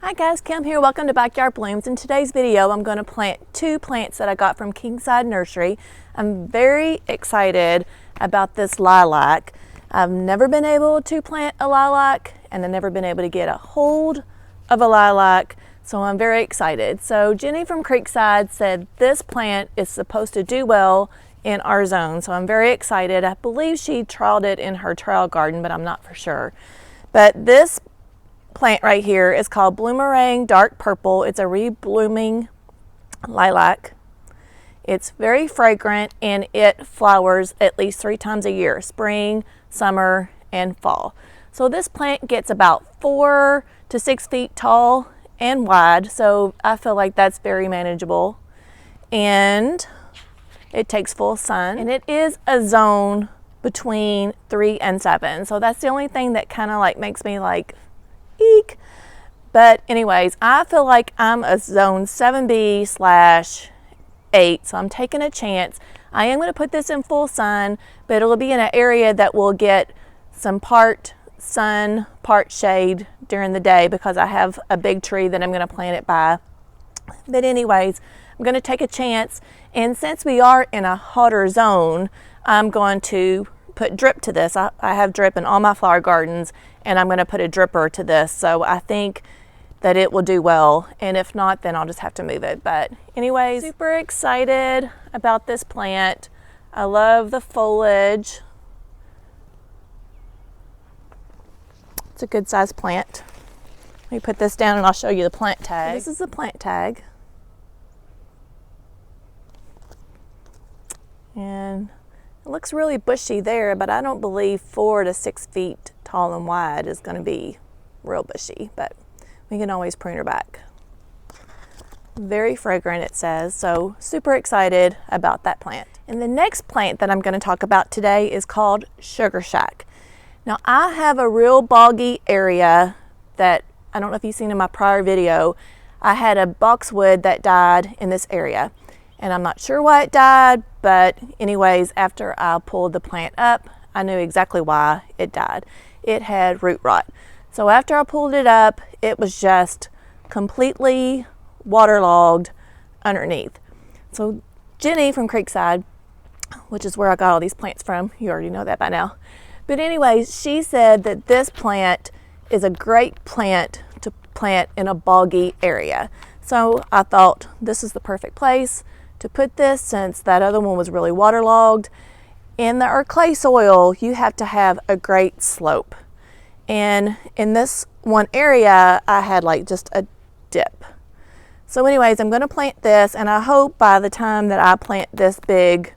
Hi guys, Kim here. Welcome to Backyard Blooms. In today's video, I'm going to plant two plants that I got from Creekside Nursery. I'm very excited about this lilac. I've never been able to plant a lilac, and I've never been able to get a hold of a lilac, so I'm very excited. So Jenny from Creekside said this plant is supposed to do well in our zone, so I'm very excited. I believe she trialed it in her trial garden, but I'm not for sure. But this plant right here is called Bloomerang Dark Purple. It's a reblooming lilac. It's very fragrant and it flowers at least 3 times a year, spring, summer, and fall. So this plant gets about 4 to 6 feet tall and wide, so I feel like that's very manageable. And it takes full sun, and it is a zone between 3 and 7. So that's the only thing that kind of like makes me like, eek. But anyways, I feel like I'm a zone 7B/8, so I'm taking a chance. I am going to put this in full sun, but it'll be in an area that will get some part sun, part shade during the day because I have a big tree that I'm going to plant it by. But anyways, I'm going to take a chance, and since we are in a hotter zone, I'm going to put drip to this. I have drip in all my flower gardens, and I'm going to put a dripper to this, so I think that it will do well, and if not, then I'll just have to move it. But anyways, super excited about this plant. I love the foliage. It's a good sized plant. Let me put this down and I'll show you the plant tag. This is the plant tag. And it looks really bushy there, but I don't believe 4 to 6 feet tall and wide is going to be real bushy, but we can always prune her back. Very fragrant, it says, so super excited about that plant. And the next plant that I'm going to talk about today is called Sugar Shack. Now I have a real boggy area that, I don't know if you've seen in my prior video, I had a boxwood that died in this area. And I'm not sure why it died, but anyways, after I pulled the plant up, I knew exactly why it died. It had root rot. So after I pulled it up, it was just completely waterlogged underneath. So Jenny from Creekside, which is where I got all these plants from, you already know that by now. But anyways, she said that this plant is a great plant to plant in a boggy area. So I thought this is the perfect place to put this, since that other one was really waterlogged. In our clay soil, you have to have a great slope. And in this one area, I had like just a dip. So anyways, I'm going to plant this, and I hope by the time that I plant this big,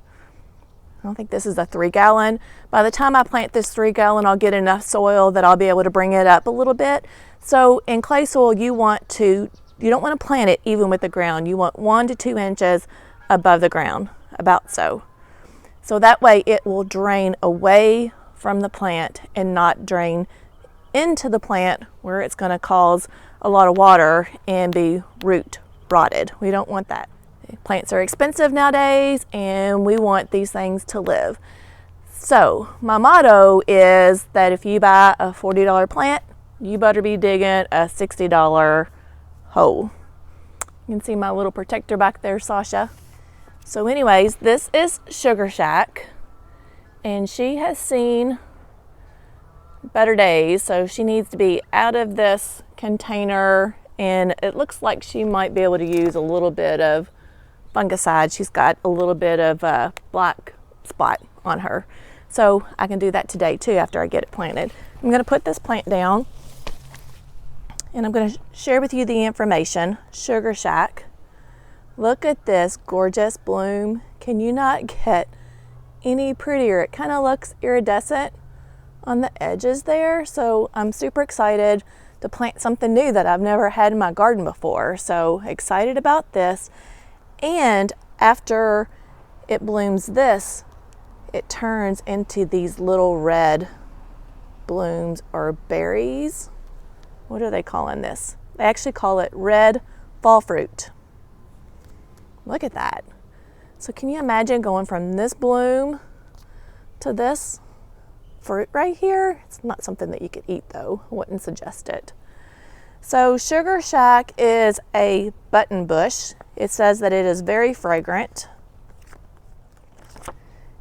I don't think this is a 3-gallon. By the time I plant this 3-gallon, I'll get enough soil that I'll be able to bring it up a little bit. So in clay soil, you don't want to plant it even with the ground. You want 1 to 2 inches above the ground, about so. So that way it will drain away from the plant and not drain into the plant where it's going to cause a lot of water and be root rotted. We don't want that. Plants are expensive nowadays, and we want these things to live. So my motto is that if you buy a $40 plant, you better be digging a $60 hole. You can see my little protector back there, Sasha. So anyways, this is Sugar Shack, and she has seen better days, so she needs to be out of this container, and it looks like she might be able to use a little bit of fungicide. She's got a little bit of a black spot on her, so I can do that today too after I get it planted. I'm going to put this plant down, and I'm going to share with you the information. Sugar Shack. Look at this gorgeous bloom. Can you not get any prettier? It kind of looks iridescent on the edges there. So I'm super excited to plant something new that I've never had in my garden before. So excited about this. And after it blooms this, it turns into these little red blooms or berries. What are they calling this? They actually call it red fall fruit. Look at that. So can you imagine going from this bloom to this fruit right here? It's not something that you could eat though. I wouldn't suggest it. So Sugar Shack is a button bush. It says that it is very fragrant.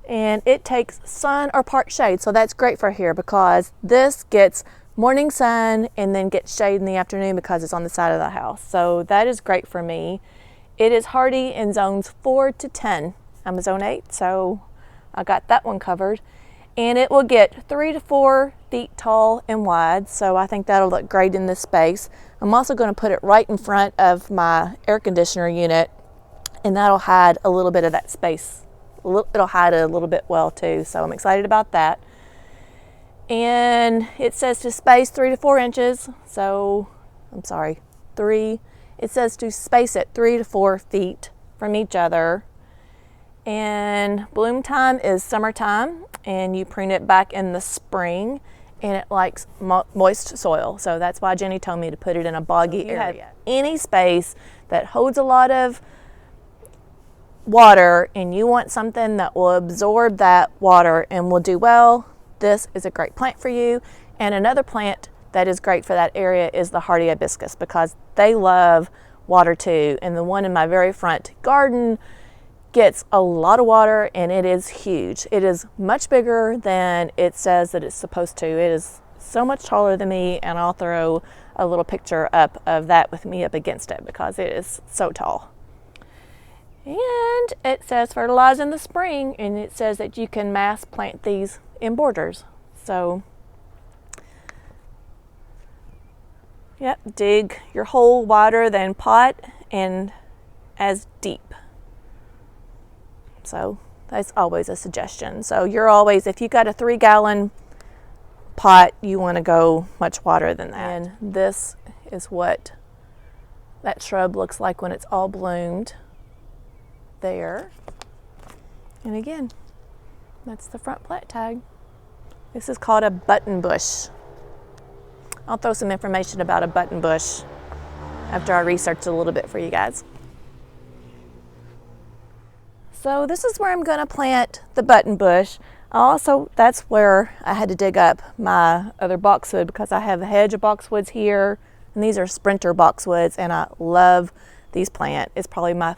And it takes sun or part shade, so that's great for here because this gets morning sun and then gets shade in the afternoon because it's on the side of the house. So that is great for me. It is hardy in zones 4 to 10. I'm a zone 8, so I got that one covered. And it will get 3 to 4 feet tall and wide, so I think that'll look great in this space. I'm also going to put it right in front of my air conditioner unit, and that'll hide a little bit of that space. It'll hide it a little bit well too, so I'm excited about that. And it says to space 3 to 4 inches, so I'm sorry, 3. It says to space it 3 to 4 feet from each other. And bloom time is summertime, and you prune it back in the spring, and it likes moist soil. So that's why Jenny told me to put it in a boggy area. Any space that holds a lot of water and you want something that will absorb that water and will do well, this is a great plant for you. And another plant that is great for that area is the hardy hibiscus because they love water too. And the one in my very front garden gets a lot of water and it is huge. It is much bigger than it says that it's supposed to. It is so much taller than me, and I'll throw a little picture up of that with me up against it because it is so tall. And it says fertilize in the spring, and it says that you can mass plant these in borders. So, yep, dig your hole wider than pot and as deep. So that's always a suggestion. So you're always, if you got a 3-gallon pot, you want to go much wider than that. And this is what that shrub looks like when it's all bloomed. There. And again, that's the front plant tag. This is called a button bush. I'll throw some information about a button bush after I research a little bit for you guys. So this is where I'm going to plant the button bush. Also, that's where I had to dig up my other boxwood because I have a hedge of boxwoods here, and these are sprinter boxwoods, and I love these plants. It's probably my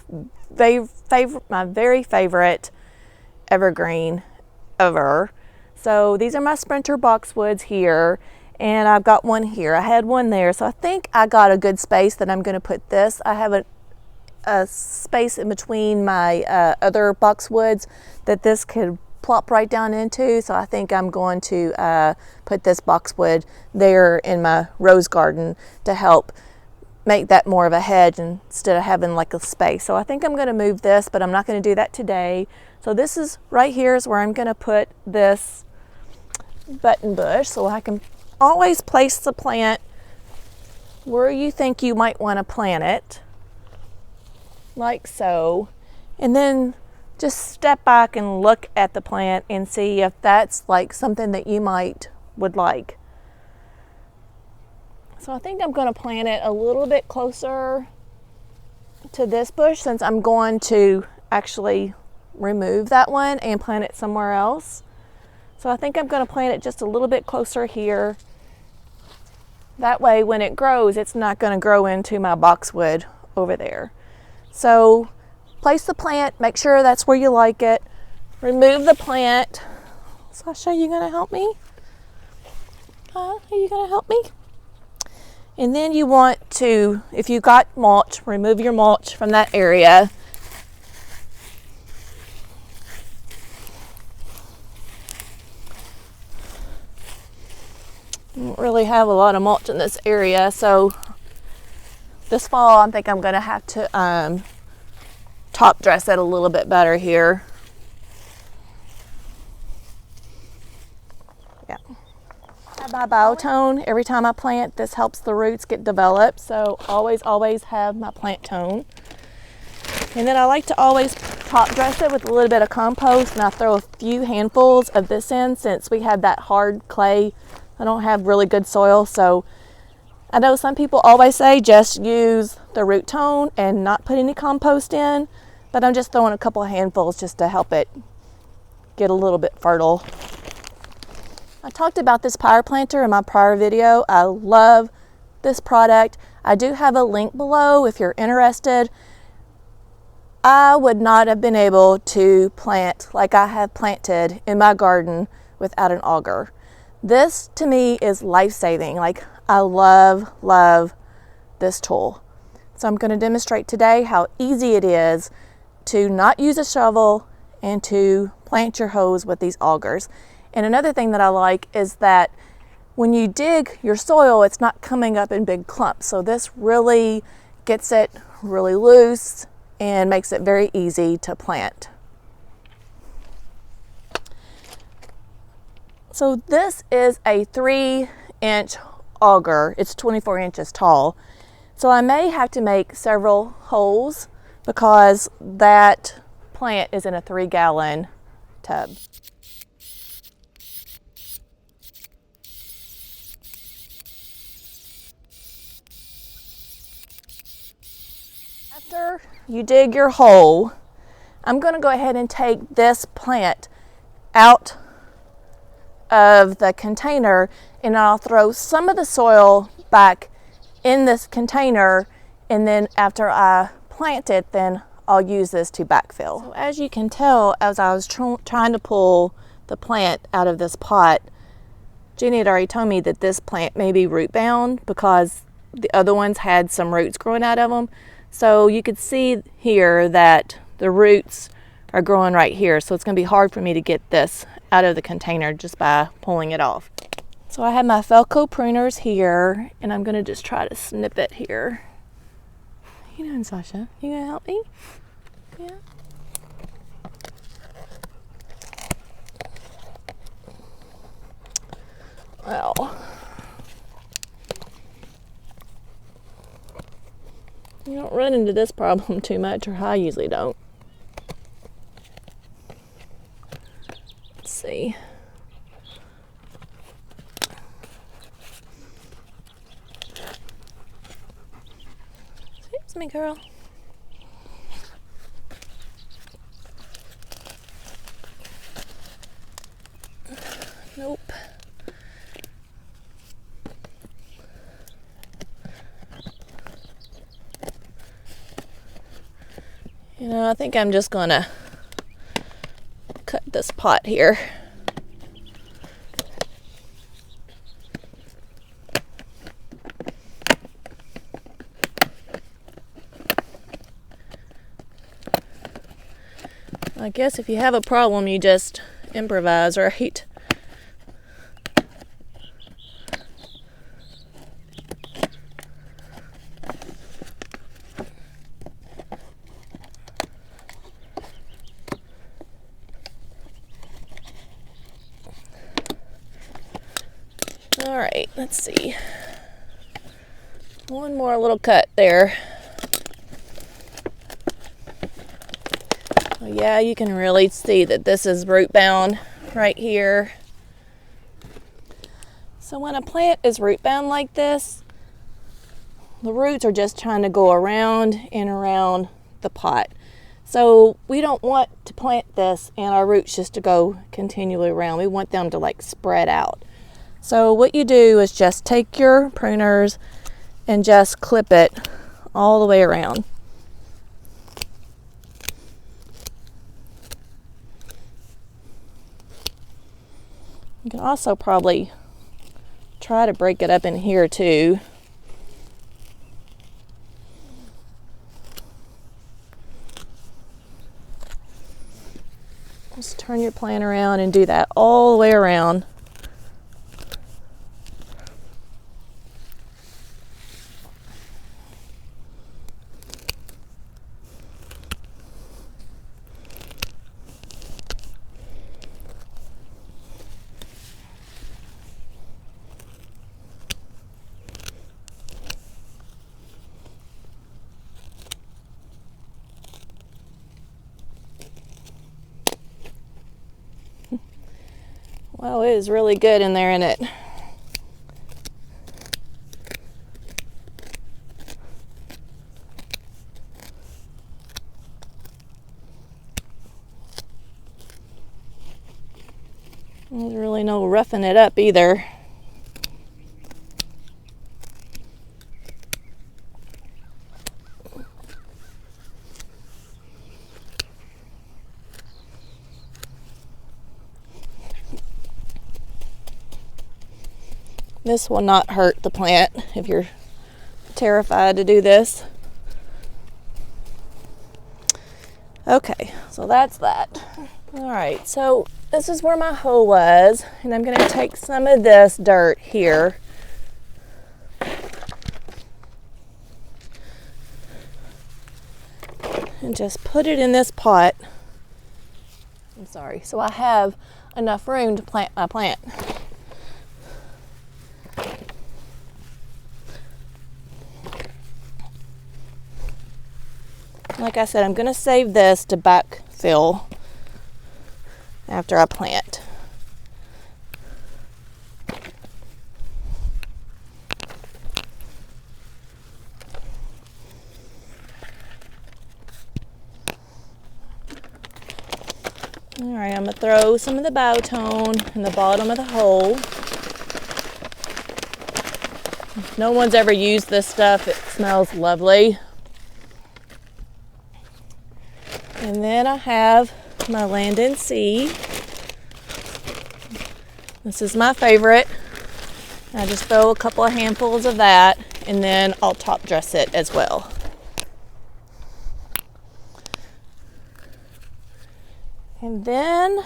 very favorite evergreen ever. So these are my sprinter boxwoods here, and I've got one here. I had one there, so I think I got a good space that I'm going to put this. I have a space in between my other boxwoods that this could plop right down into, so I think I'm going to put this boxwood there in my rose garden to help make that more of a hedge instead of having like a space. So I think I'm going to move this, but I'm not going to do that today. So this is right here is where I'm going to put this button bush, so I can always place the plant where you think you might want to plant it, like so, and then just step back and look at the plant and see if that's like something that you would like. So I think I'm going to plant it a little bit closer to this bush since I'm going to actually remove that one and plant it somewhere else. So I think I'm going to plant it just a little bit closer here. That way when it grows, it's not going to grow into my boxwood over there. So place the plant, make sure that's where you like it. Remove the plant. Sasha, you going to help me? Are you going to help me? And then you want to, if you got mulch, remove your mulch from that area. I don't really have a lot of mulch in this area, so this fall I think I'm going to have to top dress it a little bit better here. Yeah. I buy biotone every time I plant. This helps the roots get developed, so always have my plant tone. And then I like to always top dress it with a little bit of compost, and I throw a few handfuls of this in since we have that hard clay. I don't have really good soil, so I know some people always say just use the root tone and not put any compost in, but I'm just throwing a couple of handfuls just to help it get a little bit fertile. I talked about this Power Planter in my prior video. I love this product. I do have a link below if you're interested. I would not have been able to plant like I have planted in my garden without an auger. This to me is life-saving. Like, I love this tool. So I'm going to demonstrate today how easy it is to not use a shovel and to plant your hose with these augers. And another thing that I like is that when you dig your soil, it's not coming up in big clumps. So this really gets it really loose and makes it very easy to plant. So this is a 3-inch auger. It's 24 inches tall. So I may have to make several holes because that plant is in a 3-gallon tub. After you dig your hole, I'm going to go ahead and take this plant out of the container, and I'll throw some of the soil back in this container, and then after I plant it, then I'll use this to backfill. So as you can tell, as I was trying to pull the plant out of this pot, Jenny had already told me that this plant may be root bound because the other ones had some roots growing out of them. So you could see here that the roots are growing right here. So it's going to be hard for me to get this out of the container just by pulling it off. So I have my Felco pruners here, and I'm going to just try to snip it here. How you doing, Sasha? You going to help me? Yeah. Well, you don't run into this problem too much, or I usually don't. Let's see. Excuse me, girl. Nope. You know, I think I'm just gonna cut this pot here. I guess if you have a problem, you just improvise, right? All right, let's see. One more little cut there. Oh, yeah, you can really see that this is root bound right here. So when a plant is root bound like this, the roots are just trying to go around and around the pot. So we don't want to plant this and our roots just to go continually around. We want them to like spread out. So what you do is just take your pruners and just clip it all the way around. You can also probably try to break it up in here too. Just turn your plant around and do that all the way around. Well, it is really good in there, isn't it? There's really no roughing it up either. This will not hurt the plant if you're terrified to do this. Okay, so that's that. All right, so this is where my hole was, and I'm going to take some of this dirt here and just put it in this pot. I'm sorry, so I have enough room to plant my plant. Like I said, I'm going to save this to backfill after I plant. All right, I'm going to throw some of the biotone in the bottom of the hole. If no one's ever used this stuff, it smells lovely. And then I have my land and sea. This is my favorite. I just throw a couple of handfuls of that, and then I'll top dress it as well. And then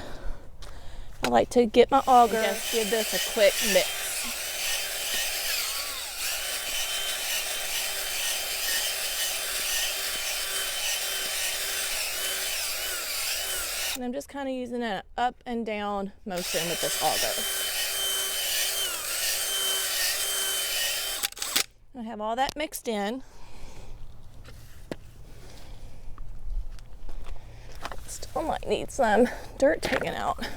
I like to get my auger and just give this a quick mix. And I'm just kind of using an up and down motion with this auger. I have all that mixed in. Still might need some dirt taken out.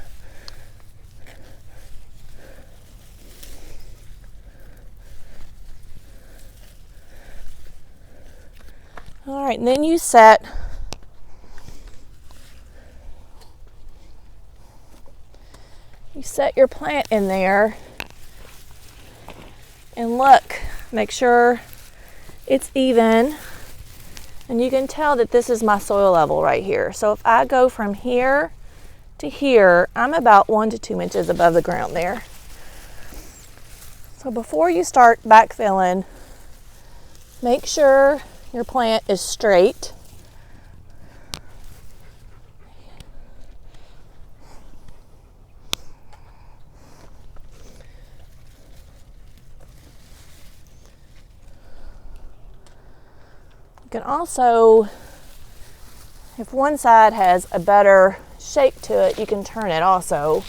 All right, and then you set your plant in there, and look, make sure it's even, and you can tell that this is my soil level right here. So if I go from here to here, I'm about 1 to 2 inches above the ground there. So before you start backfilling, make sure your plant is straight. You can also, if one side has a better shape to it, you can turn it also.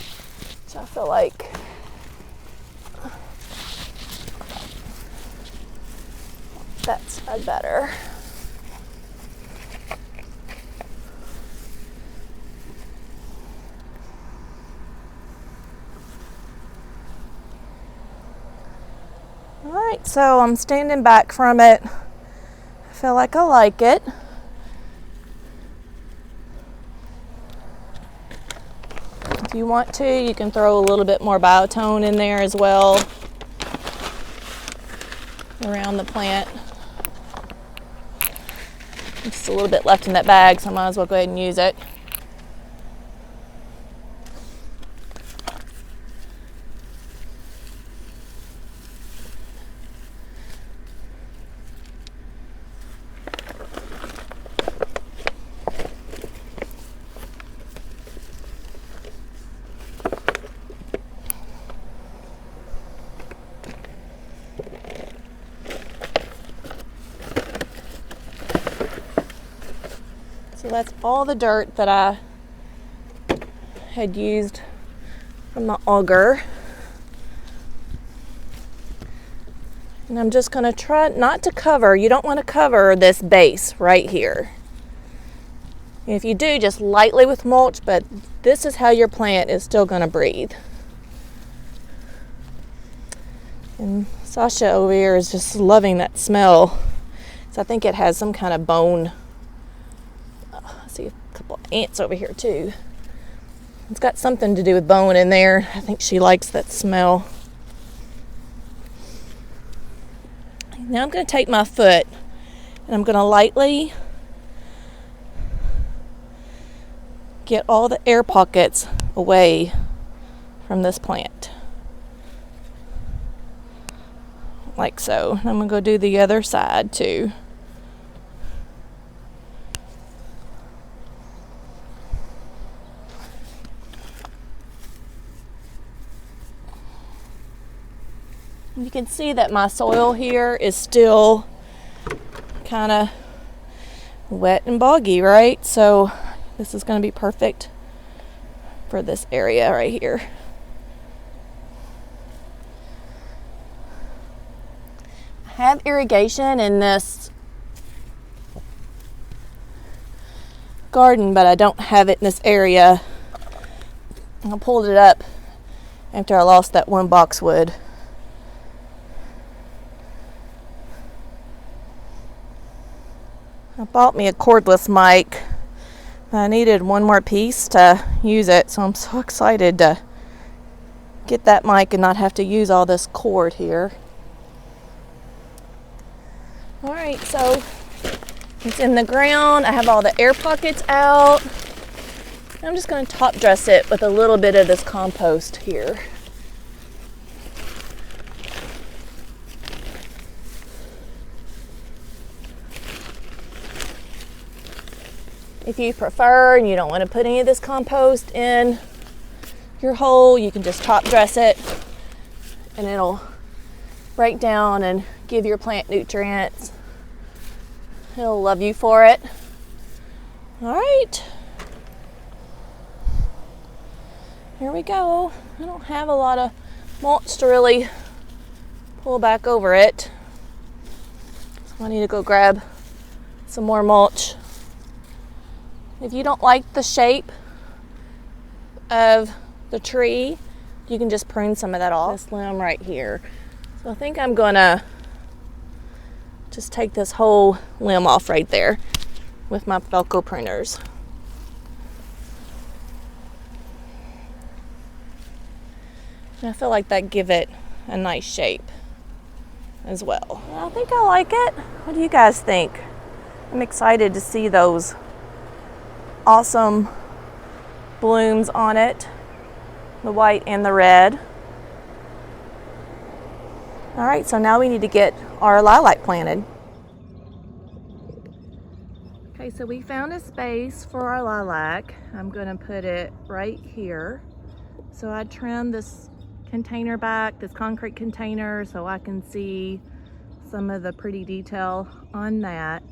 So I feel like that's better. All right, so I'm standing back from it. I feel like I like it. If you want to, you can throw a little bit more biotone in there as well around the plant. Just a little bit left in that bag, so I might as well go ahead and use it. So that's all the dirt that I had used from the auger. And I'm just going to try not to cover. You don't want to cover this base right here. If you do, just lightly with mulch, but this is how your plant is still going to breathe. And Sasha over here is just loving that smell. So I think it has some kind of bone. I see a couple of ants over here too. It's got something to do with bone in there. I think she likes that smell. Now I'm going to take my foot and I'm going to lightly get all the air pockets away from this plant. like so. I'm gonna go do the other side too. You can see that my soil here is still kind of wet and boggy, right? So this is going to be perfect for this area right here. I have irrigation in this garden, but I don't have it in this area. I pulled it up after I lost that one boxwood. I bought me a cordless mic. I needed one more piece to use it, so I'm so excited to get that mic and not have to use all this cord here. Alright, so it's in the ground. I have all the air pockets out. I'm just going to top dress it with a little bit of this compost here. If you prefer and you don't want to put any of this compost in your hole, you can just top dress it and it'll break down and give your plant nutrients. It'll love you for it. All right. Here we go. I don't have a lot of mulch to really pull back over it. So I need to go grab some more mulch. If you don't like the shape of the tree, you can just prune some of that off. This limb right here. So I think I'm gonna just take this whole limb off right there with my Velcro pruners. And I feel like that give it a nice shape as well. I think I like it. What do you guys think? I'm excited to see those awesome blooms on it, the white and the red. All right, so now we need to get our lilac planted. Okay, so we found a space for our lilac. I'm gonna put it right here. So I trimmed this container back, this concrete container, so I can see some of the pretty detail on that.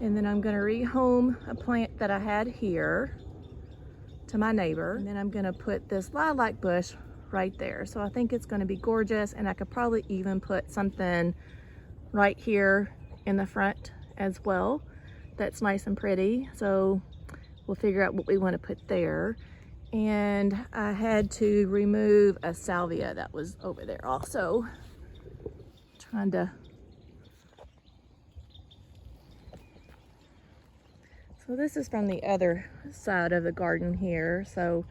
And then I'm going to rehome a plant that I had here to my neighbor. And then I'm going to put this lilac bush right there. So I think it's going to be gorgeous, and I could probably even put something right here in the front as well. That's nice and pretty. So we'll figure out what we want to put there. And I had to remove a salvia that was over there also. Trying to... So this is from the other side of the garden here. So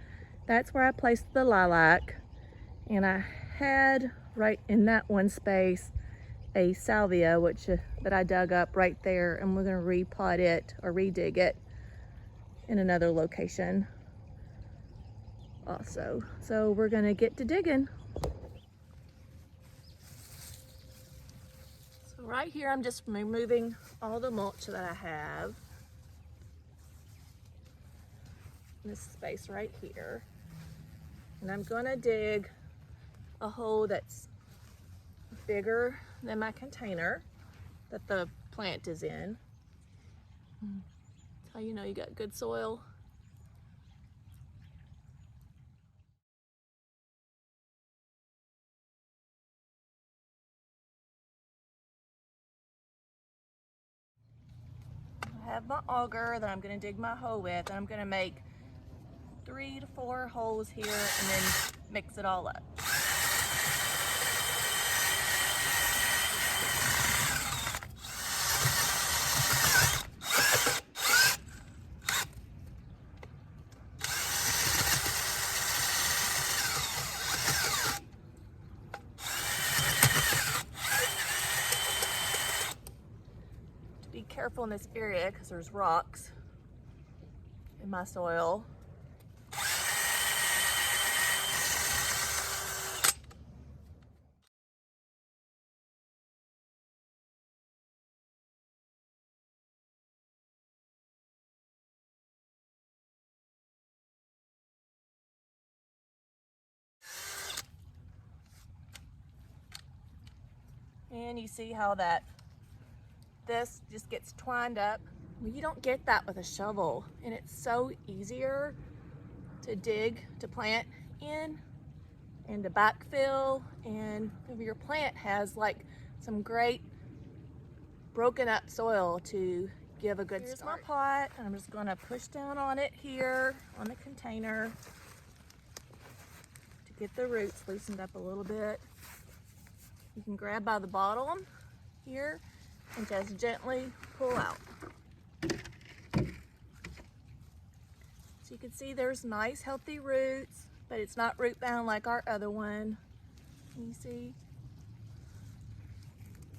that's where I placed the lilac. And I had right in that one space a salvia, that I dug up right there, and we're gonna repot it or redig it in another location also. So we're gonna get to digging. So right here, I'm just removing all the mulch that I have. This space right here. And I'm gonna dig a hole that's bigger than my container that the plant is in. That's how you know you got good soil. I have my auger that I'm gonna dig my hole with, and I'm gonna make 3 to 4 holes here and then mix it all up. Be careful in this area because there's rocks in my soil. And you see how this just gets twined up. Well, you don't get that with a shovel, and it's so easier to dig, to plant in, and to backfill. And if your plant has like some great broken up soil to give a good start. Here's my pot, and I'm just gonna push down on it here on the container to get the roots loosened up a little bit. You can grab by the bottom here and just gently pull out. So you can see there's nice healthy roots, but it's not root bound like our other one. Can you see?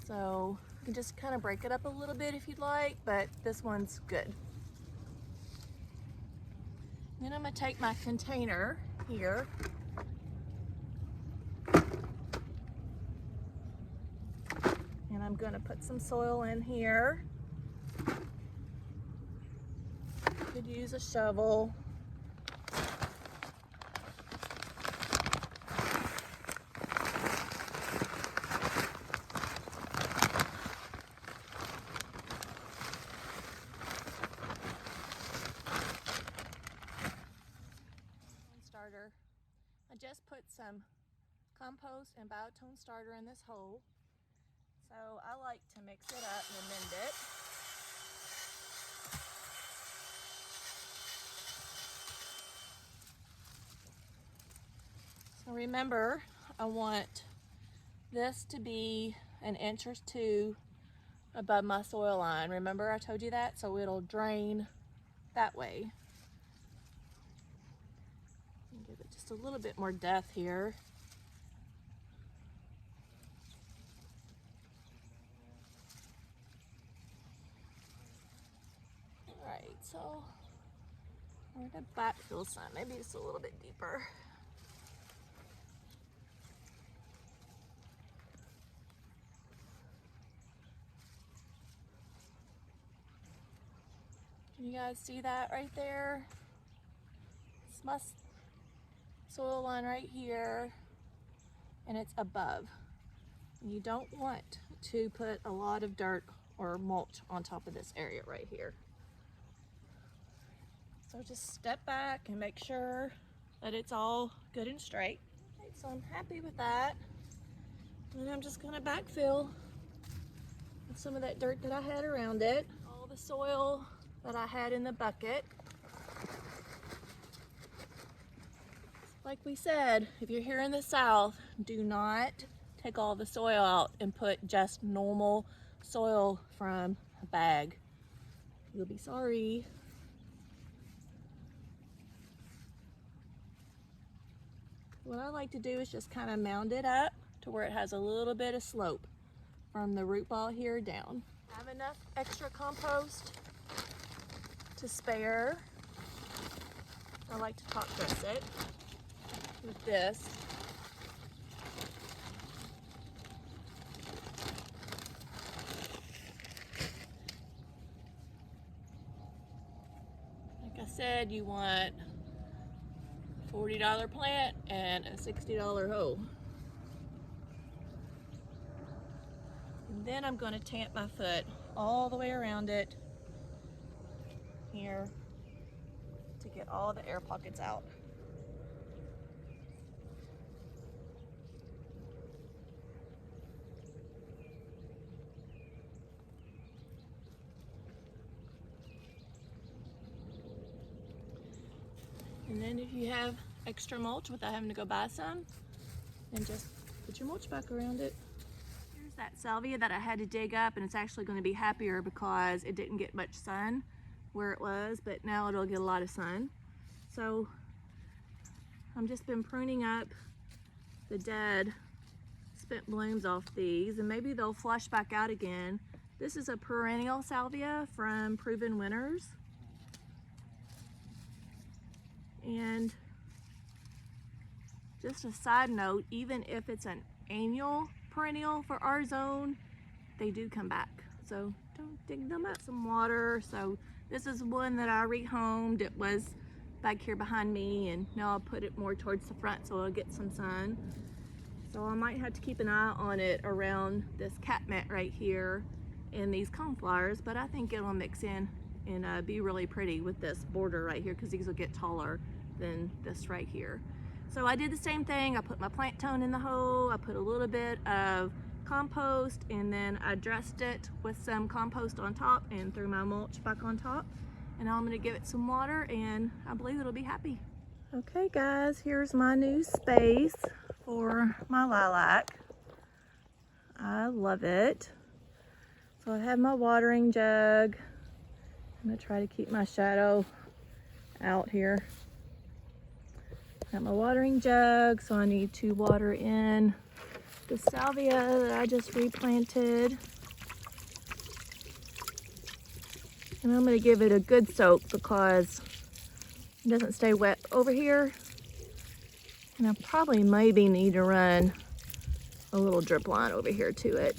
So you can just kind of break it up a little bit if you'd like, but this one's good. Then I'm gonna take my container here and I'm gonna put some soil in here. Could use a shovel. Starter. I just put some compost and biotone starter in this hole. So I like to mix it up and amend it. So remember, I want this to be 1 inch or 2 above my soil line. Remember I told you that? So it'll drain that way. Give it just a little bit more depth here. All right, so we're gonna backfill some, maybe just a little bit deeper. Can you guys see that right there? It's my soil line right here, and it's above. You don't want to put a lot of dirt or mulch on top of this area right here. So just step back and make sure that it's all good and straight. Right, so I'm happy with that. And I'm just gonna backfill with some of that dirt that I had around it. All the soil that I had in the bucket. Like we said, if you're here in the South, do not take all the soil out and put just normal soil from a bag. You'll be sorry. What I like to do is just kind of mound it up to where it has a little bit of slope from the root ball here down. I have enough extra compost to spare. I like to top dress it with this. Like I said, you want a $40 plant and a $60 hoe. And then I'm going to tamp my foot all the way around it here to get all the air pockets out. And then if you have extra mulch without having to go buy some, then just put your mulch back around it. Here's that salvia that I had to dig up, and it's actually going to be happier because it didn't get much sun where it was, but now it'll get a lot of sun. So I'm just been pruning up the dead spent blooms off these, and maybe they'll flush back out again. This is a perennial salvia from Proven Winners. And just a side note, even if it's an annual perennial for our zone, they do come back. So don't dig them up. Some water. So this is one that I rehomed. It was back here behind me, and now I'll put it more towards the front so it'll get some sun. So I might have to keep an eye on it around this catmint right here and these coneflowers, but I think it'll mix in and be really pretty with this border right here, because these will get taller than this right here. So I did the same thing. I put my plant tone in the hole, I put a little bit of compost, and then I dressed it with some compost on top and threw my mulch back on top. And now I'm gonna give it some water, and I believe it'll be happy. Okay guys, here's my new space for my lilac. I love it. So I have my watering jug. I'm gonna try to keep my shadow out here. Got my watering jug, so I need to water in the salvia that I just replanted. And I'm gonna give it a good soak because it doesn't stay wet over here. And I probably maybe need to run a little drip line over here to it.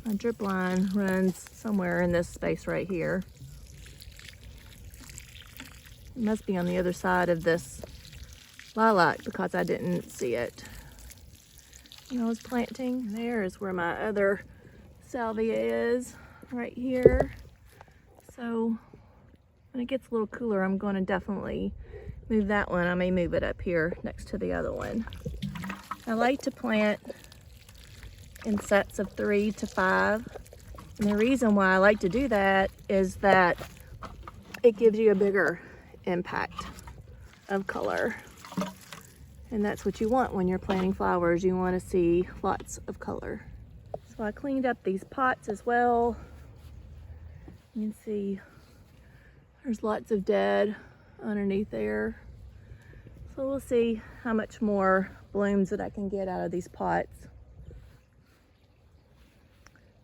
My drip line runs somewhere in this space right here. It must be on the other side of this lilac because I didn't see it when I was planting. There is where my other salvia is, right here. So when it gets a little cooler, I'm going to definitely move that one. I may move it up here next to the other one. I like to plant in sets of 3 to 5. And the reason why I like to do that is that it gives you a bigger impact of color. And that's what you want when you're planting flowers. You want to see lots of color. So I cleaned up these pots as well. You can see there's lots of dead underneath there. So we'll see how much more blooms that I can get out of these pots.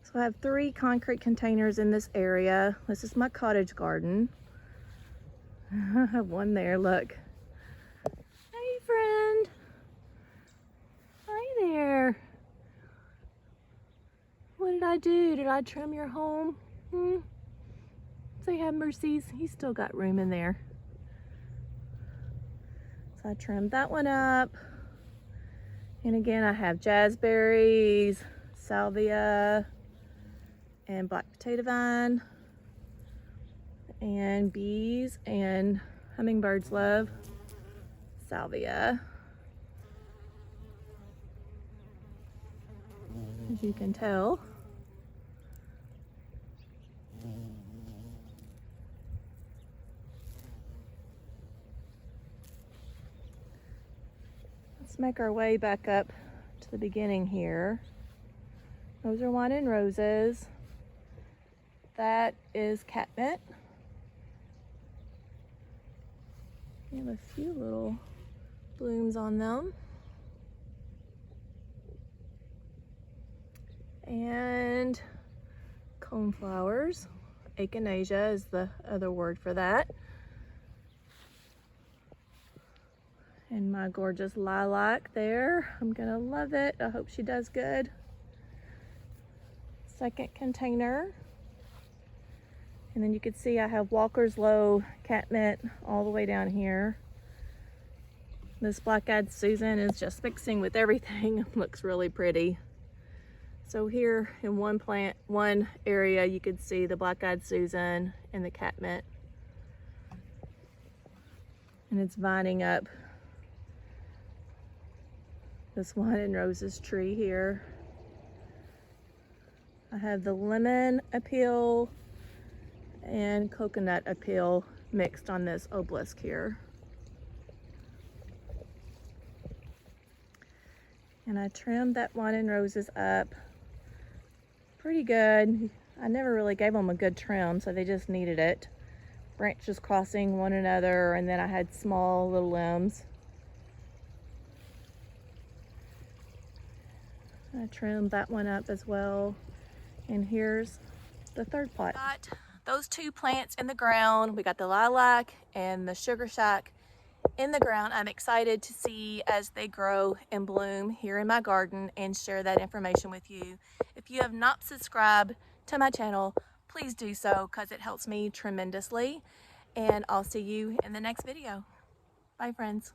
So I have 3 concrete containers in this area. This is my cottage garden. I have one there, look. Hey friend. Hi there. What did I do? Did I trim your home? Say have mercies. He's still got room in there. So I trimmed that one up. And again, I have jazzberries, salvia, and black potato vine, and bees and hummingbirds love salvia. As you can tell. Let's make our way back up to the beginning here. Those are wine and roses. That is catmint. We have a few little blooms on them. And coneflowers. Echinacea is the other word for that. And my gorgeous lilac there. I'm gonna love it. I hope she does good. Second container. And then you can see I have Walker's Low catmint all the way down here. This black-eyed Susan is just mixing with everything. Looks really pretty. So here in one area, you could see the black-eyed Susan and the catmint. And it's vining up this wine and roses tree here. I have the lemon appeal and coconut appeal mixed on this obelisk here. And I trimmed that wine and roses up pretty good. I never really gave them a good trim, so they just needed it. Branches crossing one another, and then I had small little limbs. I trimmed that one up as well. And here's the third pot. Got those 2 plants in the ground. We got the lilac and the sugar shack in the ground. I'm excited to see as they grow and bloom here in my garden and share that information with you. If you have not subscribed to my channel, please do so because it helps me tremendously. And I'll see you in the next video. Bye friends.